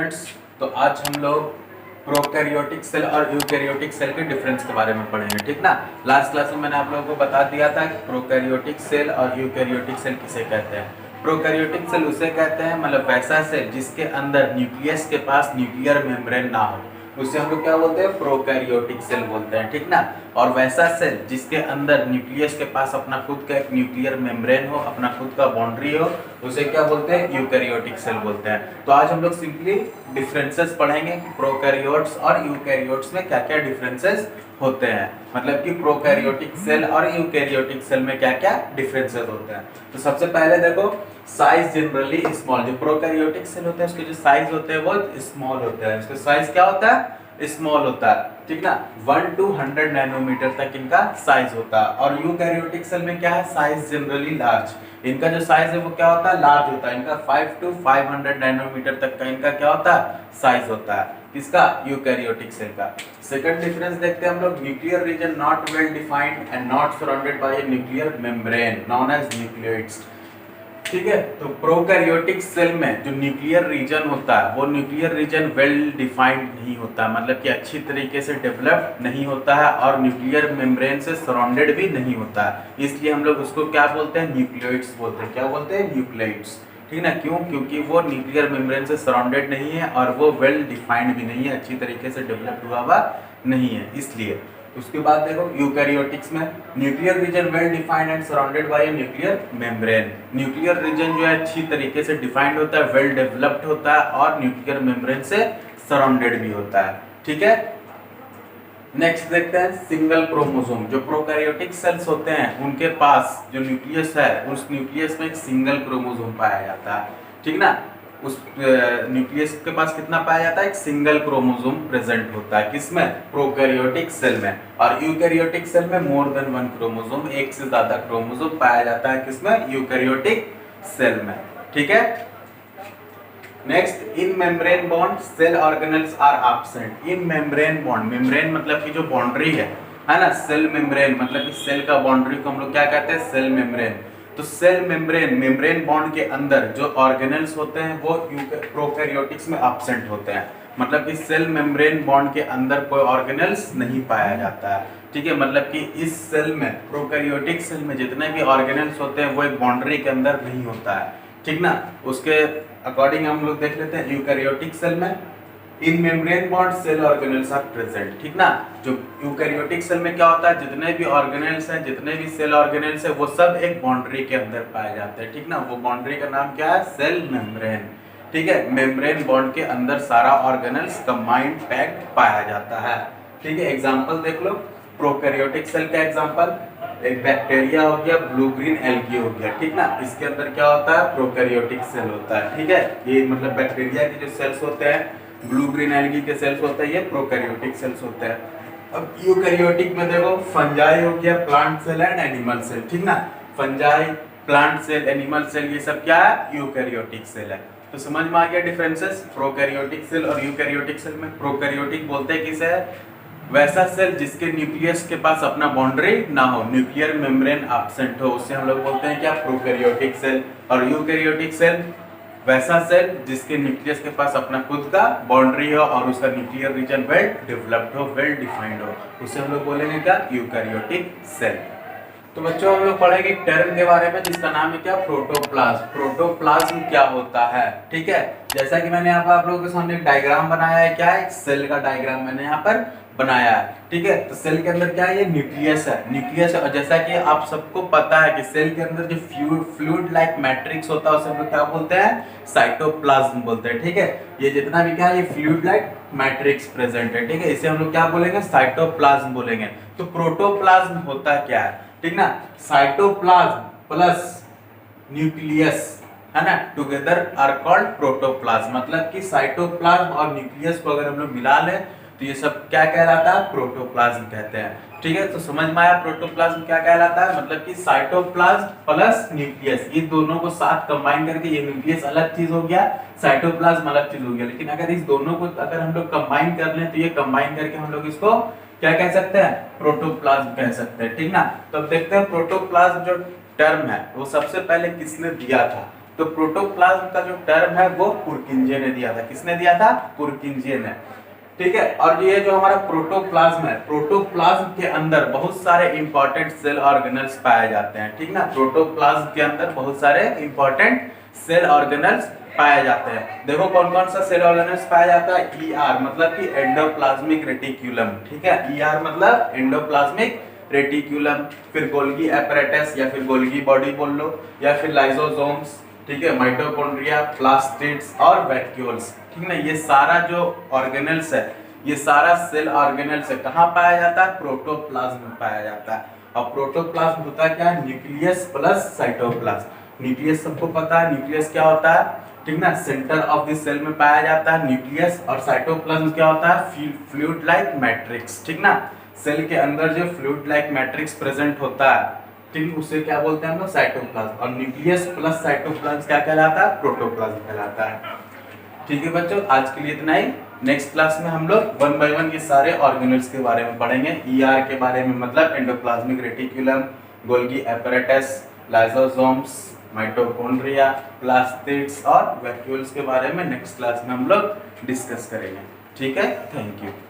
Students, तो आज हम लोग प्रोकैरियोटिक सेल और यूकैरियोटिक सेल के डिफरेंस के बारे में पढ़ेंगे। ठीक ना। लास्ट क्लास में मैंने आप लोगों को बता दिया था कि प्रोकैरियोटिक सेल और यूकैरियोटिक सेल किसे कहते हैं। प्रोकैरियोटिक सेल उसे कहते हैं मतलब वैसा सेल जिसके अंदर न्यूक्लियस के पास न्यूक्लियर मेम्ब्रेन ना हो, उसे हम लोग क्या बोलते हैं, प्रोकैरियोटिक सेल बोलते हैं। ठीक ना। और वैसा सेल जिसके अंदर न्यूक्लियस के पास अपना खुद का एक न्यूक्लियर मेम्ब्रेन हो, अपना खुद का बाउंड्री हो, उसे क्या बोलते हैं, यूकैरियोटिक सेल बोलते हैं। तो आज हम लोग सिंपली डिफरेंसेस पढ़ेंगे कि प्रोकैरियोट्स और यूकैरियोट्स में क्या क्या डिफरेंसेस होते हैं, मतलब कि प्रोकैरियोटिक सेल और यूकैरियोटिक सेल में क्या क्या डिफरेंसेस होते हैं। तो सबसे पहले देखो, साइज जनरली स्मॉल। जो प्रोकैरियोटिक सेल होते हैं उसके जो साइज होते हैं वो स्मॉल होते हैं। इसका साइज क्या होता है, स्मॉल होता है। ठीक ना। 1 to 100 नैनोमीटर तक इनका साइज होता है। और यूकैरियोटिक सेल में क्या है, साइज जनरली लार्ज। इनका जो साइज है वो क्या होता है, लार्ज होता है। इनका 5 to 500 नैनोमीटर तक का इनका क्या होता है, साइज होता है। किसका, यूकैरियोटिक सेल का। सेकंड डिफरेंस देखते हैं हम लोग, nuclear region not well defined and not surrounded by a nuclear membrane known as nucleoids. ठीक है। तो प्रोकैरियोटिक सेल में जो न्यूक्लियर रीजन होता है वो न्यूक्लियर रीजन वेल डिफाइंड नहीं होता, मतलब कि अच्छी तरीके से डेवलप नहीं होता है और न्यूक्लियर मेम्ब्रेन से सराउंडेड भी नहीं होता है। इसलिए हम लोग उसको क्या बोलते हैं, न्यूक्लियोइड्स बोलते हैं। क्या बोलते हैं, न्यूक्लियोइड्स। ठीक ना। क्यों, क्योंकि वो न्यूक्लियर मेम्ब्रेन से सराउंडेड नहीं है और वो वेल डिफाइंड भी नहीं है, अच्छी तरीके से डेवलप हुआ हुआ नहीं है, इसलिए। उसके बाद देखो यूकैरियोटिक्स में nuclear region well defined and surrounded by a nuclear membrane. Nuclear region जो है अच्छी तरीके से डिफाइंड होता है, वेल डेवलप्ड होता है और न्यूक्लियर मेम्ब्रेन से सराउंडेड भी होता है। ठीक है। नेक्स्ट देखते हैं सिंगल क्रोमोसोम। जो प्रोकैरियोटिक सेल्स होते हैं उनके पास जो न्यूक्लियस है उस न्यूक्लियस में एक सिंगल क्रोमोसोम पाया जाता है। ठीक ना। उस न्यूक्लियस के पास कितना पाया जाता है, एक सिंगल क्रोमोसोम प्रेजेंट होता है। किसमें, प्रोकैरियोटिक सेल में। और यूकैरियोटिक सेल में मोर देन वन क्रोमोसोम, एक से ज्यादा क्रोमोसोम पाया जाता है। किसमें, यूकैरियोटिक सेल में। ठीक है। Next, in membrane bond cell organelles are absent. In membrane bound, membrane मतलब कि जो बाउंड्री है ना, सेल मेम्ब्रेन मतलब कि सेल का बाउंड्री को हम लोग क्या कहते हैं, सेल मेम्ब्रेन। तो सेल मेम्ब्रेन, मेम्ब्रेन बॉन्ड के अंदर जो ऑर्गेनेल्स होते हैं वो प्रोकैरियोटिक्स में एब्सेंट होते हैं, मतलब कि सेल मेम्ब्रेन बॉन्ड के अंदर कोई ऑर्गेनेल्स नहीं पाया जाता है। ठीक है। मतलब कि इस सेल में, प्रोकैरियोटिक सेल में जितने भी ऑर्गेनेल्स होते हैं वो एक बाउंड्री के अंदर नहीं होता है। ठीक ना। उसके अकॉर्डिंग हम लोग देख लेते हैं यूकैरियोटिक सेल में in membrane bond cell organelles are present. ठीक ना। जो यूकैरियोटिक सेल में क्या होता है, जितने भी ऑर्गेनेल्स हैं, जितने भी सेल ऑर्गेनेल्स हैं वो सब एक बाउंड्री के अंदर पाए जाते हैं। ठीक ना। वो बाउंड्री का नाम क्या है, सेल मेम्ब्रेन। ठीक है। मेम्ब्रेन बॉन्ड के अंदर सारा ऑर्गेनेल्स कंबाइंड पैक्ड पाया जाता है। ठीक है। एग्जांपल देख लो, प्रोकैरियोटिक सेल का एग्जांपल, एक बैक्टीरिया हो गया, ब्लू ग्रीन एल्गी हो गया। ठीक ना। इसके अंदर क्या होता है, प्रोकैरियोटिक सेल होता है। ठीक है। ये मतलब बैक्टीरिया के जो सेल्स होते हैं, ब्लू ग्रीन एल्गी के सेल्स होते हैं, ये प्रोकैरियोटिक सेल्स होते हैं। अब यूकैरियोटिक में देखो, फंजाई हो गया, plant cell and animal cell. ठीक ना। Fungi, plant cell, animal cell, ये सब क्या है, यूकैरियोटिक सेल है। तो समझ में आ गया डिफरेंसेस प्रोकैरियोटिक सेल और यूकैरियोटिक सेल में। प्रोकैरियोटिक बोलते हैं किसे है, वैसा सेल जिसके न्यूक्लियस के पास अपना बाउंड्री ना हो, न्यूक्लियर मेम्ब्रेन एब्सेंट हो, उसे हम लोग बोलते हैं क्या, प्रोकैरियोटिक सेल। और यूकैरियोटिक सेल वैसा सेल जिसके न्यूक्लियस के पास अपना खुद का बाउंड्री हो और उसका न्यूक्लियर रीजन वेल डेवलप्ड हो, वेल डिफाइंड हो, उसे हम लोग बोलेंगे क्या, यूकैरियोटिक सेल। तो बच्चों हम लोग पढ़ेंगे एक टर्म के बारे में जिसका नाम है क्या, प्रोटोप्लाज्म। प्रोटोप्लाज्म क्या होता है। ठीक है। जैसा कि मैंने यहाँ पर आप लोगों के सामने एक डायग्राम बनाया है, क्या है, एक सेल का डायग्राम मैंने यहाँ पर बनाया है। ठीक है। तो सेल के अंदर क्या है, ये न्यूक्लियस है, न्यूक्लियस है। और जैसा कि आप सबको पता है कि सेल के अंदर जो फ्लूइड लाइक मैट्रिक्स होता है उसे हम लोग क्या बोलते हैं, साइटोप्लाज्म बोलते हैं। ठीक है। ये जितना भी क्या है, ये फ्लूइड लाइक मैट्रिक्स प्रेजेंट है। ठीक है। इसे हम लोग क्या बोलेंगे, साइटोप्लाज्म बोलेंगे। तो प्रोटोप्लाज्म होता क्या है, ठीक ना, साइटोप्लाज्म प्लस न्यूक्लियस है ना, टुगेदर आर कॉल्ड प्रोटोप्लाज्म। मतलब कि साइटोप्लाज्म और न्यूक्लियस को अगर हम लोग मिला लें तो ये सब क्या कहलाता है, प्रोटोप्लाज्म कहते हैं। ठीक है। तो समझ में आया प्रोटोप्लाज्म क्या कहलाता है, मतलब कि साइटोप्लाज्म प्लस न्यूक्लियस, ये दोनों को साथ कंबाइन करके, ये न्यूक्लियस अलग चीज हो गया, साइटोप्लाज्म अलग चीज हो गया। लेकिन अगर इस दोनों को अगर हम लोग कंबाइन कर लें तो ये कंबाइन करके हम लोग इसको क्या कह सकते हैं, प्रोटोप्लाज्म कह सकते हैं। ठीक ना। तो अब देखते हैं प्रोटोप्लाज्म जो टर्म है वो सबसे पहले किसने दिया था। तो प्रोटोप्लाज्म का जो टर्म है वो पुरकिंजे ने दिया था। किसने दिया था? पुरकिंजे ने। ठीक है, और ये जो हमारा प्रोटोप्लाज्म है, प्रोटोप्लाज्म के अंदर बहुत सारे इंपॉर्टेंट सेल ऑर्गेनल्स पाए जाते हैं। ठीक ना, प्रोटोप्लाज्म के अंदर बहुत सारे इंपॉर्टेंट सेल ऑर्गेनल्स पाए जाते हैं। देखो कौन कौन सा सेल ऑर्गेनल्स पाया जाता है। ईआर मतलब कि एंडोप्लाज्मिक रेटिक्यूलम। ठीक है, ईआर मतलब एंडोप्लाज्मिक रेटिक्यूलम, फिर गोल्गी एपरेटस या फिर गोल्गी बॉडी बोल लो, या फिर लाइसोसोम्स, ठीक है, माइटोकॉन्ड्रिया, प्लास्टिड्स और वैक्यूल्स। ठीक ना, ये सारा जो ऑर्गेनल्स है, ये सारा सेल ऑर्गेनल्स है, कहाँ पाया जाता है? प्रोटोप्लाज्म में पाया जाता है। और प्रोटोप्लाज्म होता क्या है? Nucleus plus cytoplasm. न्यूक्लियस सबको पता है, न्यूक्लियस क्या होता है? ठीक ना, सेंटर ऑफ द सेल में पाया जाता है न्यूक्लियस। और साइटोप्लाज्म क्या होता है? Fluid like matrix. ठीक ना, सेल के अंदर जो फ्लूइड लाइक मैट्रिक्स प्रेजेंट होता है, ठीक, उसे क्या बोलते हैं हम लोग? साइटोप्लाज्म। और न्यूक्लियस प्लस साइटोप्लाज्म क्या कहलाता है? प्रोटोप्लाज्म कहलाता है। ठीक है बच्चों, आज के लिए इतना ही। नेक्स्ट क्लास में हम लोग 1 बाय 1 ये सारे ऑर्गेनल्स के बारे में पढ़ेंगे। ईआर के बारे में मतलब endoplasmic reticulum, Golgi apparatus, lysosomes, mitochondria, plastids और वैक्यूल्स के बारे में नेक्स्ट क्लास में हम लोग डिस्कस करेंगे। ठीक है, थैंक यू।